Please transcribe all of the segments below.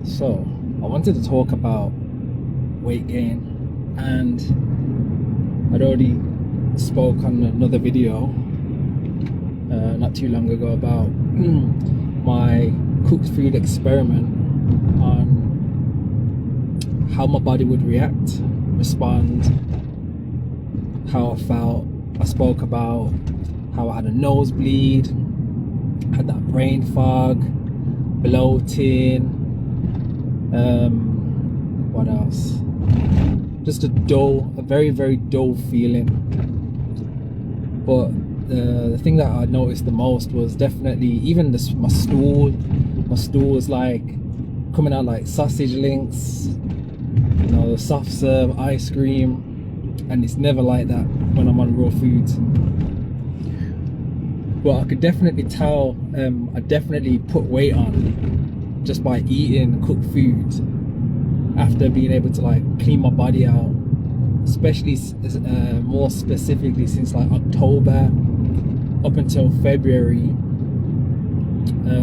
So, I wanted to talk about weight gain, and I'd already spoke on another video not too long ago about my cooked food experiment on how my body would react, respond, how I felt. I spoke about how I had a nosebleed, had that brain fog, bloating, what else? Just a very, very dull feeling. But the thing that I noticed the most was definitely even my stool. My stool was like coming out like sausage links, you know, the soft serve ice cream, and it's never like that when I'm on raw foods. But I could definitely tell I definitely put weight on just by eating cooked food after being able to like clean my body out, especially more specifically since like October up until February,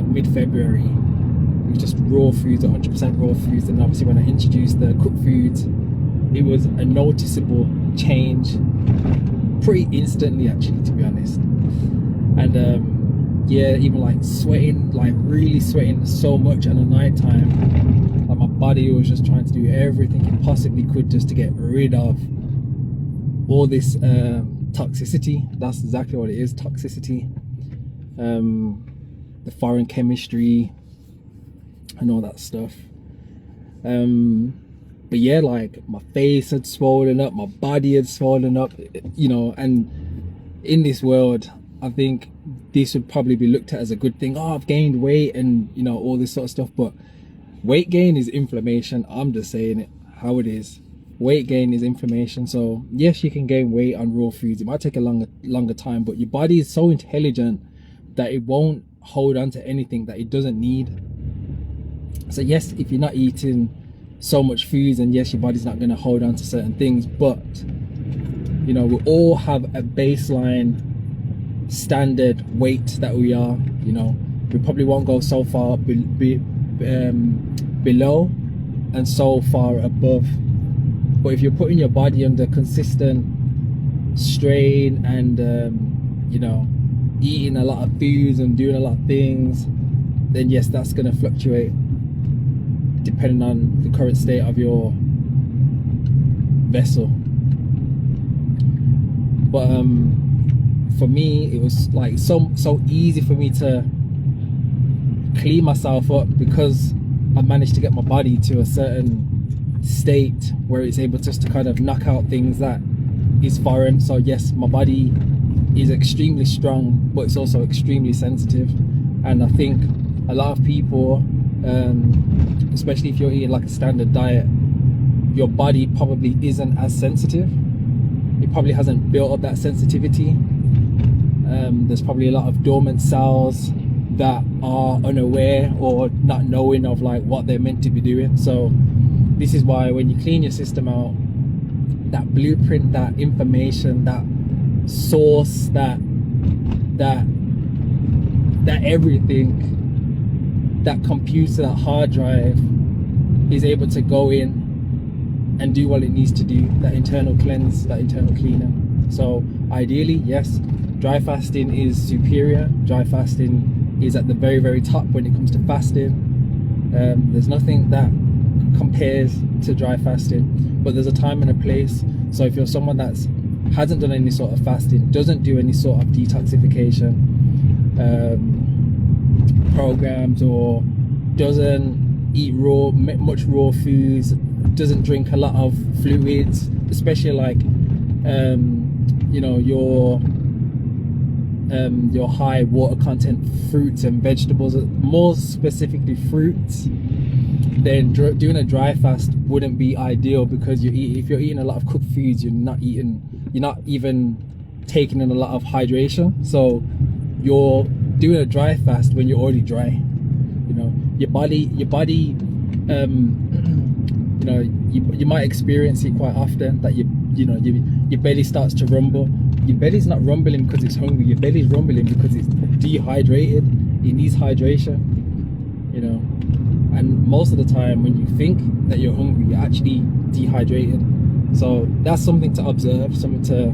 mid-February. It was just raw foods, 100% raw foods. And obviously when I introduced the cooked foods, it was a noticeable change pretty instantly, actually, to be honest. And yeah, even like sweating, like really sweating so much at the night time, like my body was just trying to do everything it possibly could just to get rid of all this toxicity. That's exactly what it is, toxicity, the foreign chemistry and all that stuff. But yeah, like my face had swollen up, my body had swollen up, you know. And in this world, I think this would probably be looked at as a good thing. Oh, I've gained weight and, you know, all this sort of stuff. But weight gain is inflammation. I'm just saying it how it is. Weight gain is inflammation. So yes, you can gain weight on raw foods. It might take a longer time, but your body is so intelligent that it won't hold on to anything that it doesn't need. So yes, if you're not eating so much foods, and yes, your body's not going to hold on to certain things, but you know, we all have a baseline standard weight that we are, you know. We probably won't go so far below and so far above. But if you're putting your body under consistent strain and you know, eating a lot of foods and doing a lot of things, then yes, that's going to fluctuate depending on the current state of your vessel. But for me, it was like so easy for me to clean myself up because I managed to get my body to a certain state where it's able just to kind of knock out things that is foreign. So yes, my body is extremely strong, but it's also extremely sensitive. And I think a lot of people, especially if you're eating like a standard diet, your body probably isn't as sensitive. It probably hasn't built up that sensitivity. There's probably a lot of dormant cells that are unaware or not knowing of like what they're meant to be doing. So this is why when you clean your system out, that blueprint, that information, that source, that everything, that computer, that hard drive is able to go in and do what it needs to do, that internal cleanse, that internal cleaner. So ideally, yes, dry fasting is superior. Dry fasting is at the very, very top when it comes to fasting. There's nothing that compares to dry fasting, but there's a time and a place. So if you're someone that hasn't done any sort of fasting, doesn't do any sort of detoxification programs, or doesn't eat much raw foods, doesn't drink a lot of fluids, especially like you know, your high water content fruits and vegetables, more specifically fruits, then doing a dry fast wouldn't be ideal, because if you're eating a lot of cooked foods, you're not even taking in a lot of hydration. So you're doing a dry fast when you're already dry. You know, your body you know, you might experience it quite often that your belly starts to rumble. Your belly's not rumbling because it's hungry. Your belly's rumbling because it's dehydrated. It needs hydration, you know. and most of the time when you think that you're hungry, you're actually dehydrated. So that's something to observe, something to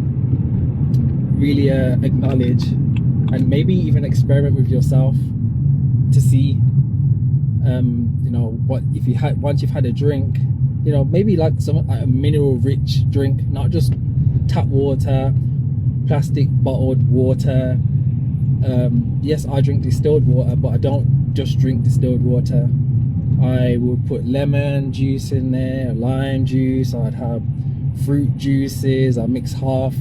really acknowledge, and maybe even experiment with yourself to see you know, what if you had, once you've had a drink, you know, maybe like a mineral rich drink, not just tap water, plastic bottled water. Yes, I drink distilled water, but I don't just drink distilled water. I would put lemon juice in there, lime juice, I'd have fruit juices. I mix half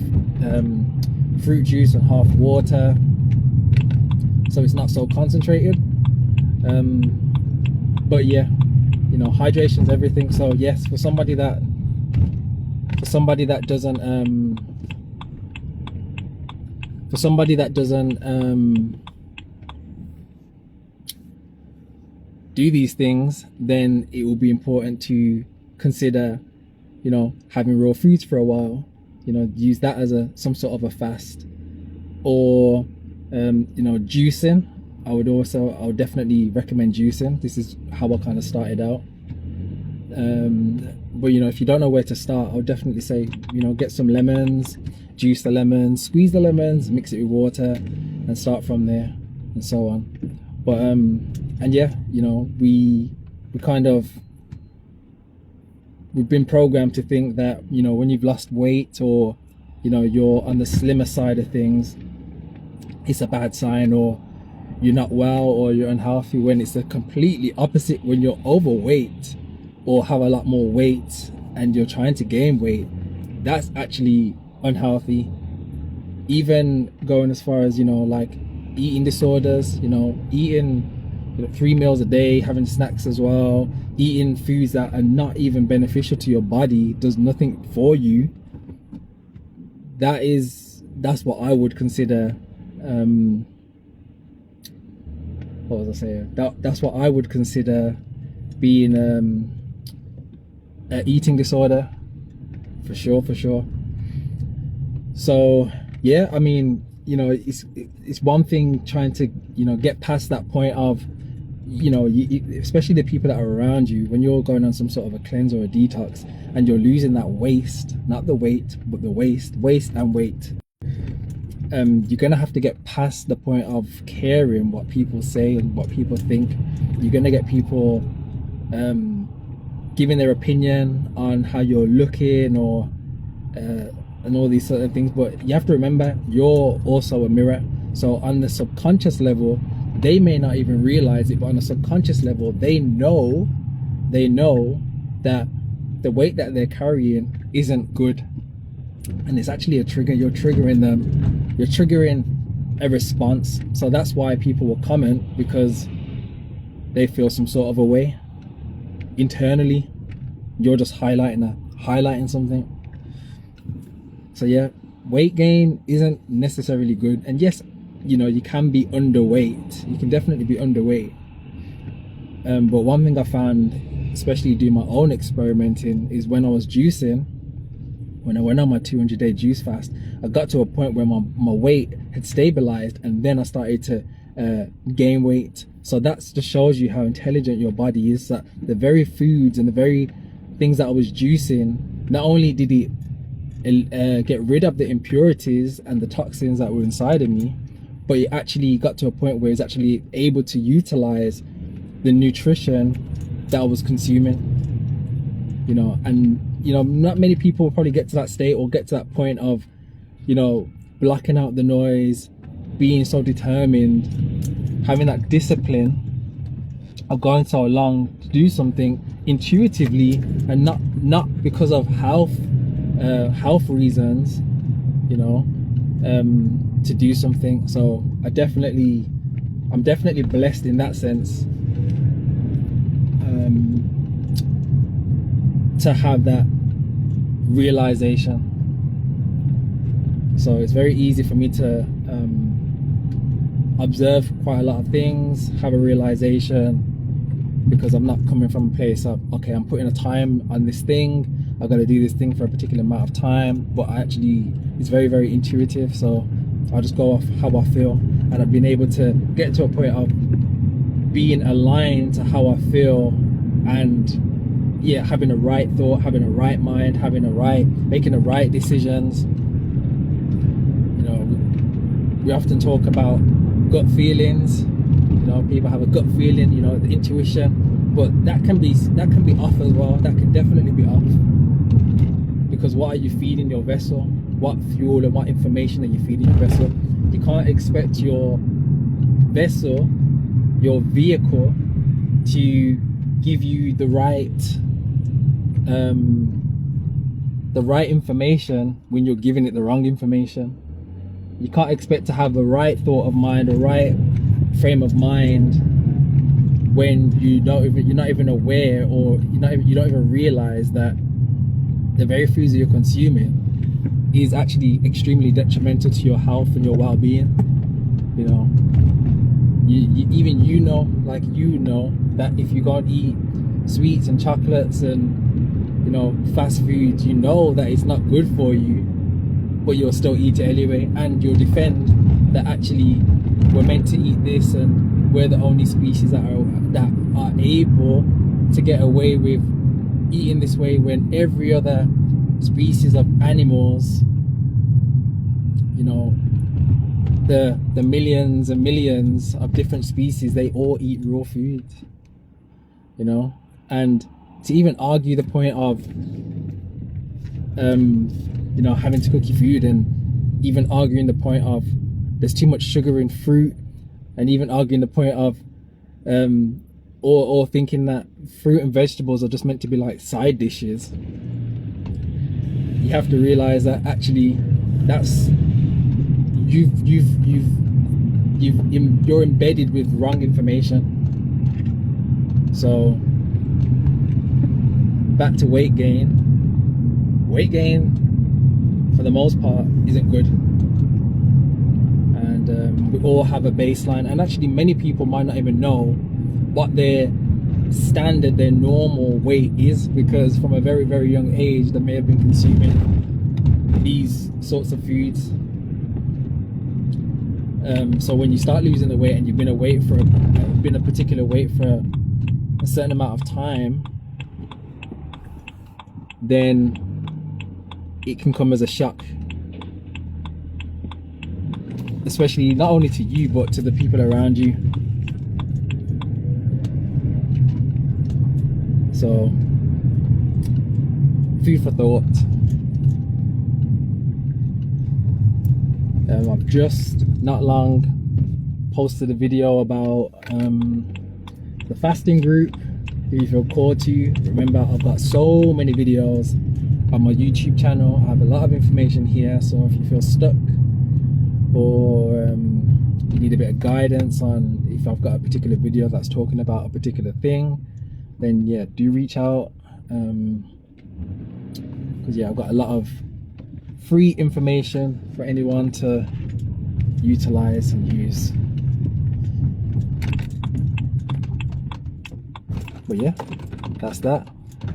fruit juice and half water, so it's not so concentrated. But yeah, you know, hydration's everything. So yes, for somebody that doesn't do these things, then it will be important to consider, you know, having raw foods for a while. You know, use that as some sort of a fast, or you know, juicing. I would definitely recommend juicing. This is how I kind of started out. But you know, if you don't know where to start, I would definitely say, you know, get some lemons, juice the lemons, squeeze the lemons, mix it with water, and start from there, and so on. But and yeah, you know, we've been programmed to think that, you know, when you've lost weight, or you know, you're on the slimmer side of things, it's a bad sign, or you're not well, or you're unhealthy, when it's the completely opposite. When you're overweight or have a lot more weight and you're trying to gain weight, that's actually unhealthy. Even going as far as, you know, like eating disorders, you know, eating 3 meals a day, having snacks as well, eating foods that are not even beneficial to your body, does nothing for you. That's what I would consider what was I saying? That's what I would consider being an eating disorder, for sure. So yeah, I mean, you know, it's one thing trying to, you know, get past that point of, you know, especially the people that are around you, when you're going on some sort of a cleanse or a detox, and you're losing that waste, not the weight, but the waste and weight. You're gonna have to get past the point of caring what people say and what people think. You're gonna get people giving their opinion on how you're looking, or and all these sort of things. But you have to remember, you're also a mirror. So on the subconscious level, they may not even realize it, but on a subconscious level, they know that the weight that they're carrying isn't good, and it's actually a trigger. You're triggering them. You're triggering a response. So that's why people will comment, because they feel some sort of a way internally. You're just highlighting something. So yeah, weight gain isn't necessarily good. And yes, you know, you can be underweight. You can definitely be underweight. But one thing I found, especially doing my own experimenting, is when I was juicing, when I went on my 200-day juice fast, I got to a point where my weight had stabilized, and then I started to gain weight. So that just shows you how intelligent your body is, that the very foods and the very things that I was juicing, not only did it get rid of the impurities and the toxins that were inside of me, but it actually got to a point where it's actually able to utilize the nutrition that I was consuming, you know. And you know, not many people will probably get to that state, or get to that point of, you know, blocking out the noise, being so determined, having that discipline of going so long to do something intuitively, and not because of health reasons, you know, to do something. So I'm definitely blessed in that sense, to have that realization. So it's very easy for me to observe quite a lot of things, have a realization, because I'm not coming from a place of, okay, I'm putting a time on this thing, I've got to do this thing for a particular amount of time. But it's very, very intuitive. So I'll just go off how I feel, and I've been able to get to a point of being aligned to how I feel, and yeah, having a right thought, having a right mind, making the right decisions. You know, we often talk about gut feelings. You know, people have a gut feeling, you know, the intuition, but that can be off as well. That can definitely be off, because what are you feeding your vessel? What fuel and what information are you feeding your vessel? You can't expect your vessel, your vehicle, to give you the right information when you're giving it the wrong information. You can't expect to have the right thought of mind, the right frame of mind, when you're not even aware, or you don't even realize that the very foods that you're consuming is actually extremely detrimental to your health and your well-being. You know, you know that if you go and eat sweets and chocolates and, you know, fast food, you know that it's not good for you, but you'll still eat it anyway, and you'll defend that actually we're meant to eat this, and we're the only species that are able to get away with eating this way, when every other species of animals, you know, the millions and millions of different species, they all eat raw food. You know, and to even argue the point of you know, having to cook your food, and even arguing the point of there's too much sugar in fruit, and even arguing the point of or thinking that fruit and vegetables are just meant to be like side dishes. You have to realize that actually that's you're embedded with wrong information. So back to weight gain. Weight gain, for the most part, isn't good, and we all have a baseline, and actually many people might not even know what their standard, their normal weight is, because from a very, very young age they may have been consuming these sorts of foods. So when you start losing the weight, and you've been a particular weight for a certain amount of time, then it can come as a shock, especially not only to you but to the people around you. So, food for thought. I've just not long posted a video about the fasting group. If you feel called to, remember I've got so many videos on my YouTube channel. I have a lot of information here, so if you feel stuck, or you need a bit of guidance on if I've got a particular video that's talking about a particular thing, then yeah, do reach out, because yeah, I've got a lot of free information for anyone to utilize and use. But yeah, that's that.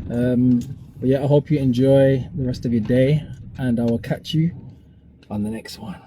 But yeah, I hope you enjoy the rest of your day, and I will catch you on the next one.